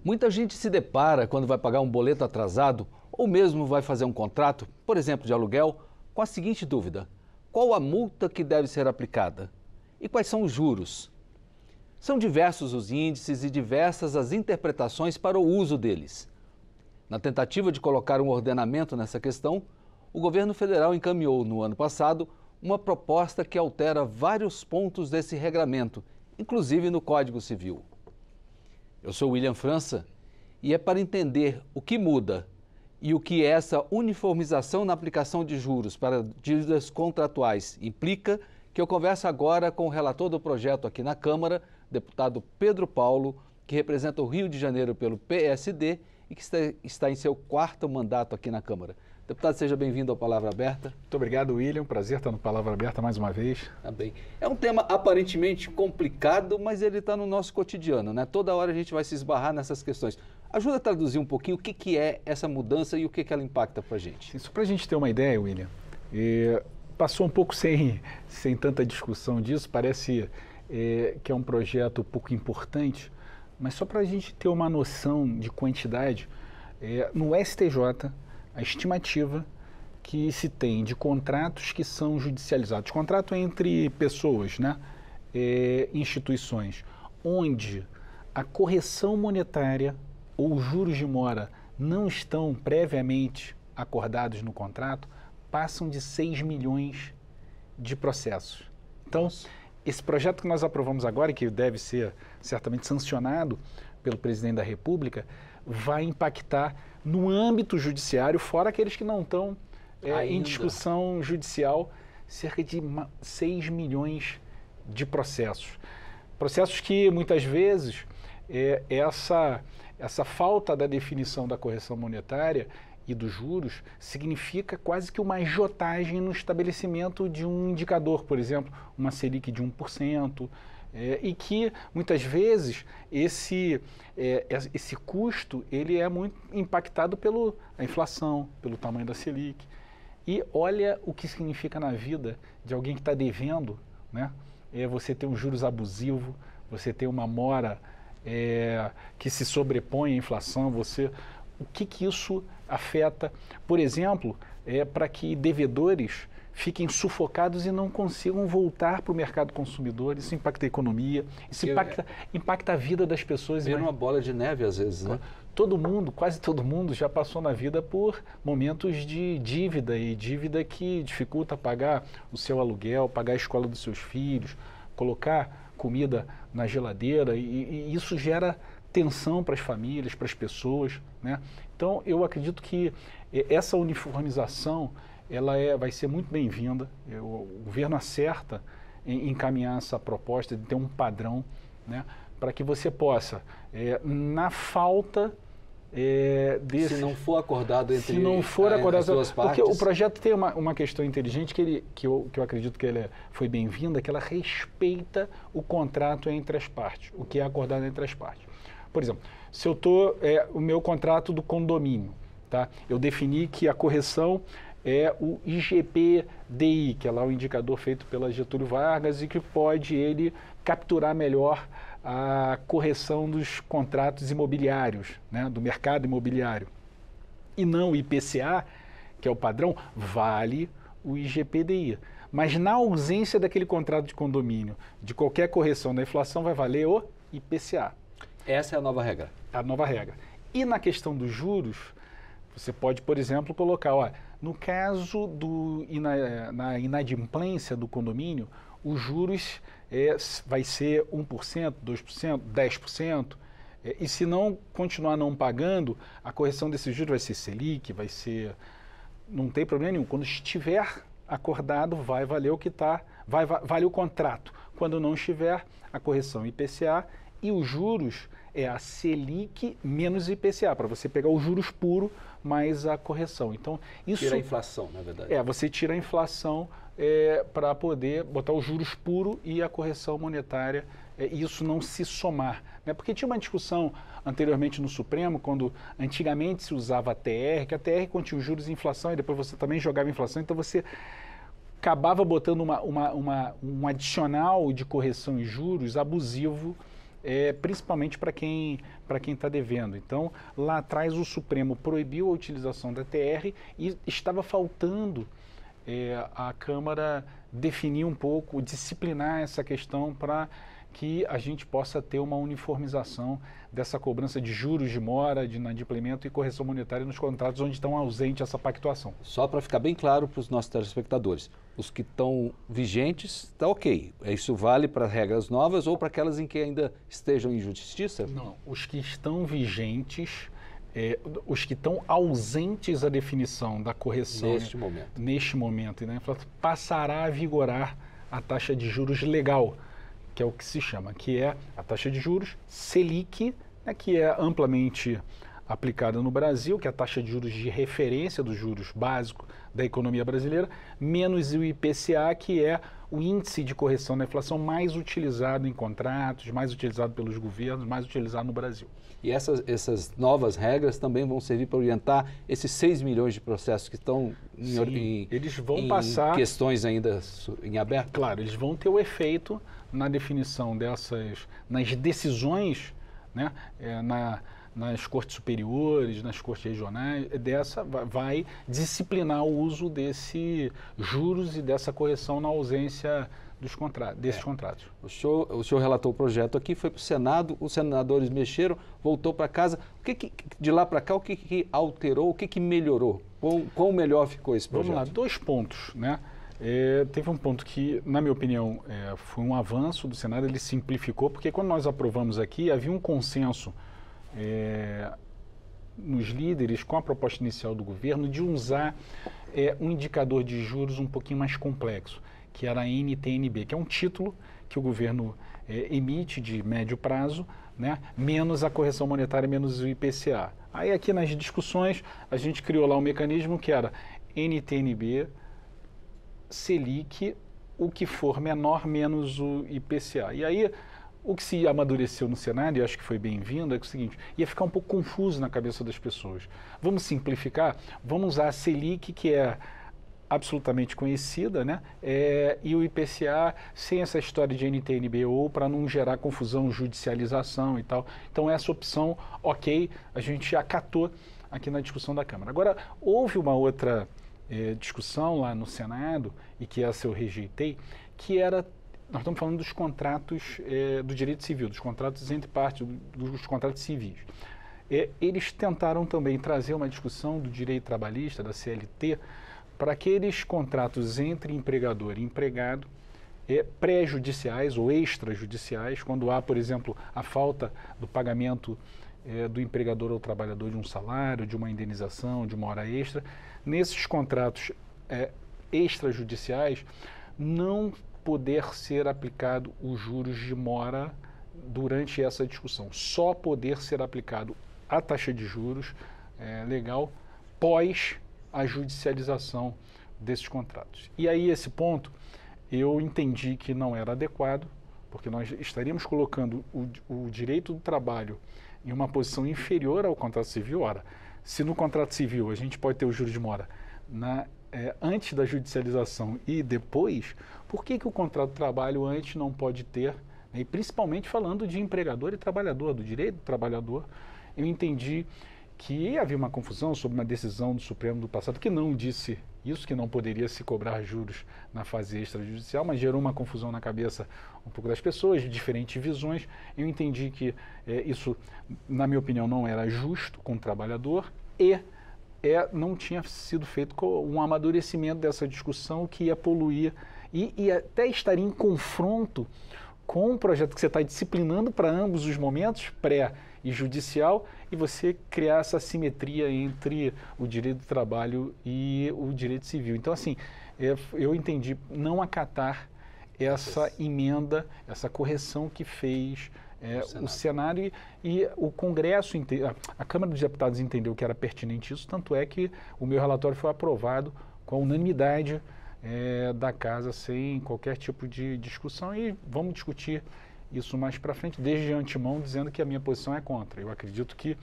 Muita gente se depara quando vai pagar um boleto atrasado ou mesmo vai fazer um contrato, por exemplo, de aluguel, com a seguinte dúvida: qual a multa que deve ser aplicada? E quais são os juros? São diversos os índices e diversas as interpretações para o uso deles. Na tentativa de colocar um ordenamento nessa questão, o governo federal encaminhou no ano passado uma proposta que altera vários pontos desse regramento, inclusive no Código Civil. Eu sou William França e é para entender o que muda e o que essa uniformização na aplicação de juros para dívidas contratuais implica que eu converso agora com o relator do projeto aqui na Câmara, deputado Pedro Paulo, que representa o Rio de Janeiro pelo PSD e que está em seu 4º mandato aqui na Câmara. Deputado, seja bem-vindo ao Palavra Aberta. Muito obrigado, William. Prazer estar no Palavra Aberta mais uma vez. Tá bem. É um tema aparentemente complicado, mas ele está no nosso cotidiano, né? Toda hora a gente vai se esbarrar nessas questões. Ajuda a traduzir um pouquinho o que é essa mudança e o que ela impacta para a gente. Isso para a gente ter uma ideia, William. Passou um pouco sem tanta discussão disso, parece que é um projeto pouco importante, mas só para a gente ter uma noção de quantidade, no STJ, a estimativa que se tem de contratos que são judicializados, contrato entre pessoas, né, instituições, onde a correção monetária ou os juros de mora não estão previamente acordados no contrato, passam de 6 milhões de processos. Então, esse projeto que nós aprovamos agora, que deve ser certamente sancionado pelo presidente da República, vai impactar no âmbito judiciário, fora aqueles que não estão em discussão judicial, cerca de 6 milhões de processos. Processos que, muitas vezes, essa falta da definição da correção monetária e dos juros significa quase que uma agiotagem no estabelecimento de um indicador, por exemplo, uma Selic de 1%, e que, muitas vezes, esse custo ele é muito impactado pela inflação, pelo tamanho da Selic. E olha o que significa na vida de alguém que está devendo, né? Você ter um juros abusivo, você ter uma mora que se sobrepõe à inflação, o que isso afeta, por exemplo, para que devedores fiquem sufocados e não consigam voltar para o mercado consumidor. Isso impacta a economia, isso impacta a vida das pessoas. Vira uma bola de neve às vezes, né? Quase todo mundo já passou na vida por momentos de dívida, e dívida que dificulta pagar o seu aluguel, pagar a escola dos seus filhos, colocar comida na geladeira, e isso gera tensão para as famílias, para as pessoas, né? Então, eu acredito que essa uniformização vai ser muito bem-vinda. O governo acerta em encaminhar essa proposta de ter um padrão, né, para que você possa, na falta se não for acordado entre as duas partes. Porque o projeto tem uma questão inteligente que eu acredito que foi bem-vinda, que ela respeita o contrato entre as partes, o que é acordado entre as partes. Por exemplo, se eu estou, o meu contrato do condomínio, tá? Eu defini que a correção é o IGPDI, que é lá o indicador feito pela Getúlio Vargas e que pode ele capturar melhor a correção dos contratos imobiliários, né, do mercado imobiliário. E não o IPCA, que é o padrão, vale o IGPDI. Mas na ausência daquele contrato de condomínio, de qualquer correção da inflação, vai valer o IPCA. Essa é a nova regra. A nova regra. E na questão dos juros, você pode, por exemplo, colocar, no caso na inadimplência do condomínio, os juros vai ser 1%, 2%, 10%, e se não continuar não pagando, a correção desses juros vai ser Selic, não tem problema nenhum. Quando estiver acordado, vai valer o que está, vai valer o contrato. Quando não estiver, a correção IPCA, e os juros é a Selic menos IPCA, para você pegar os juros puro mais a correção. Então, isso tira a inflação, na verdade. Você tira a inflação para poder botar os juros puro e a correção monetária, e isso não se somar, né? Porque tinha uma discussão anteriormente no Supremo, quando antigamente se usava a TR, que a TR continha os juros e inflação, e depois você também jogava inflação, então você acabava botando um adicional de correção em juros abusivo principalmente para quem está devendo. Então, lá atrás o Supremo proibiu a utilização da TR e estava faltando a Câmara definir um pouco, disciplinar essa questão para que a gente possa ter uma uniformização dessa cobrança de juros de mora, de inadimplemento e correção monetária nos contratos onde estão ausente essa pactuação. Só para ficar bem claro para os nossos telespectadores, os que estão vigentes, está ok. Isso vale para regras novas ou para aquelas em que ainda estejam em justiça? Não, os que estão vigentes, os que estão ausentes à definição da correção neste momento, né, passará a vigorar a taxa de juros legal, que é o que se chama, que é a taxa de juros Selic, né, que é amplamente aplicada no Brasil, que é a taxa de juros de referência dos juros básicos da economia brasileira, menos o IPCA, que é o índice de correção da inflação mais utilizado em contratos, mais utilizado pelos governos, mais utilizado no Brasil. E essas novas regras também vão servir para orientar esses 6 milhões de processos que estão eles vão passar questões ainda em aberto? Claro, eles vão ter o efeito na definição nas decisões, né, nas cortes superiores, nas cortes regionais, vai disciplinar o uso desses juros e dessa correção na ausência desses contratos. O senhor relatou o projeto aqui, foi para o Senado, os senadores mexeram, voltou para casa. De lá para cá, o que alterou, o que melhorou? Quão melhor ficou esse projeto? Vamos lá, 2 pontos, né? Teve um ponto que, na minha opinião, foi um avanço do Senado, ele simplificou, porque quando nós aprovamos aqui, havia um consenso nos líderes, com a proposta inicial do governo, de usar um indicador de juros um pouquinho mais complexo, que era a NTNB, que é um título que o governo emite de médio prazo, né, menos a correção monetária, menos o IPCA. Aí aqui nas discussões, a gente criou lá um mecanismo que era NTNB, Selic, o que for menor menos o IPCA. E aí, o que se amadureceu no Senado, e acho que foi bem-vindo, é o seguinte, ia ficar um pouco confuso na cabeça das pessoas. Vamos simplificar? Vamos usar a Selic, que é absolutamente conhecida, né? E o IPCA sem essa história de NTNB ou para não gerar confusão, judicialização e tal. Então, essa opção, ok, a gente acatou aqui na discussão da Câmara. Agora, houve uma outra discussão lá no Senado, e que essa eu rejeitei, que era, nós estamos falando dos contratos do direito civil, dos contratos entre partes, dos contratos civis. Eles tentaram também trazer uma discussão do direito trabalhista, da CLT, para aqueles contratos entre empregador e empregado, pré-judiciais ou extrajudiciais, quando há, por exemplo, a falta do pagamento do empregador ao trabalhador de um salário, de uma indenização, de uma hora extra. Nesses contratos extrajudiciais, não poder ser aplicado os juros de mora durante essa discussão. Só poder ser aplicado a taxa de juros legal pós a judicialização desses contratos. E aí esse ponto eu entendi que não era adequado, porque nós estaríamos colocando o direito do trabalho em uma posição inferior ao contrato civil. Ora, se no contrato civil a gente pode ter o juro de mora antes da judicialização e depois, por que o contrato de trabalho antes não pode ter, né? E principalmente falando de empregador e trabalhador, do direito do trabalhador, eu entendi que havia uma confusão sobre uma decisão do Supremo do passado que não disse isso, que não poderia se cobrar juros na fase extrajudicial, mas gerou uma confusão na cabeça um pouco das pessoas, de diferentes visões. Eu entendi que isso, na minha opinião, não era justo com o trabalhador e não tinha sido feito com um amadurecimento dessa discussão que ia poluir e até estaria em confronto com o projeto que você está disciplinando para ambos os momentos, pré e judicial, e você criar essa simetria entre o direito do trabalho e o direito civil. Então, assim, eu entendi não acatar essa emenda, essa correção que fez o Senado e o Congresso, a Câmara dos Deputados entendeu que era pertinente isso, tanto é que o meu relatório foi aprovado com a unanimidade da Casa, sem qualquer tipo de discussão, e vamos discutir isso mais para frente, desde antemão, dizendo que a minha posição é contra. Eu acredito que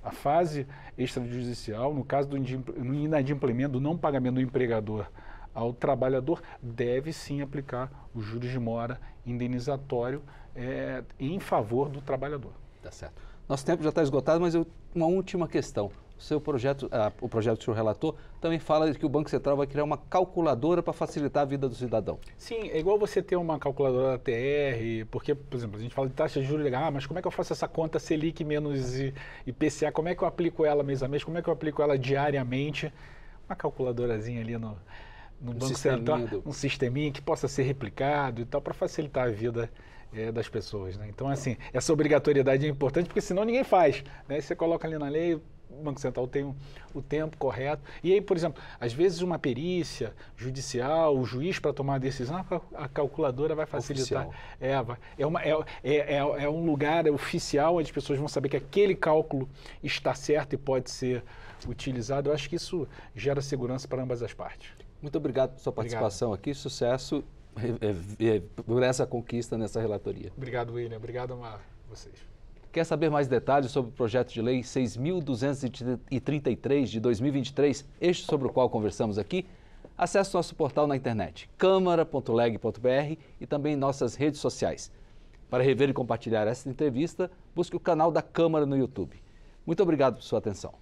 a fase extrajudicial, no caso do inadimplemento, do não pagamento do empregador ao trabalhador, deve sim aplicar os juros de mora indenizatório em favor do trabalhador. Tá certo. Nosso tempo já está esgotado, mas uma última questão. O seu projeto, o projeto que o senhor relatou, também fala que o Banco Central vai criar uma calculadora para facilitar a vida do cidadão. Sim, é igual você ter uma calculadora TR, porque, por exemplo, a gente fala de taxa de juros legal, mas como é que eu faço essa conta Selic menos IPCA? Como é que eu aplico ela mês a mês? Como é que eu aplico ela diariamente? Uma calculadorazinha ali no Banco Central, um sisteminha que possa ser replicado e tal, para facilitar a vida das pessoas, né? Então, assim, essa obrigatoriedade é importante, porque senão ninguém faz, né? Você coloca ali na lei, o Banco Central tem o tempo correto. E aí, por exemplo, às vezes uma perícia judicial, o juiz para tomar a decisão, a calculadora vai facilitar. É um lugar oficial onde as pessoas vão saber que aquele cálculo está certo e pode ser utilizado. Eu acho que isso gera segurança para ambas as partes. Muito obrigado pela sua participação aqui. Sucesso por essa conquista nessa relatoria. Obrigado, William. Obrigado a vocês. Quer saber mais detalhes sobre o projeto de lei 6.233 de 2023, este sobre o qual conversamos aqui? Acesse nosso portal na internet, câmara.leg.br e também nossas redes sociais. Para rever e compartilhar essa entrevista, busque o canal da Câmara no YouTube. Muito obrigado por sua atenção.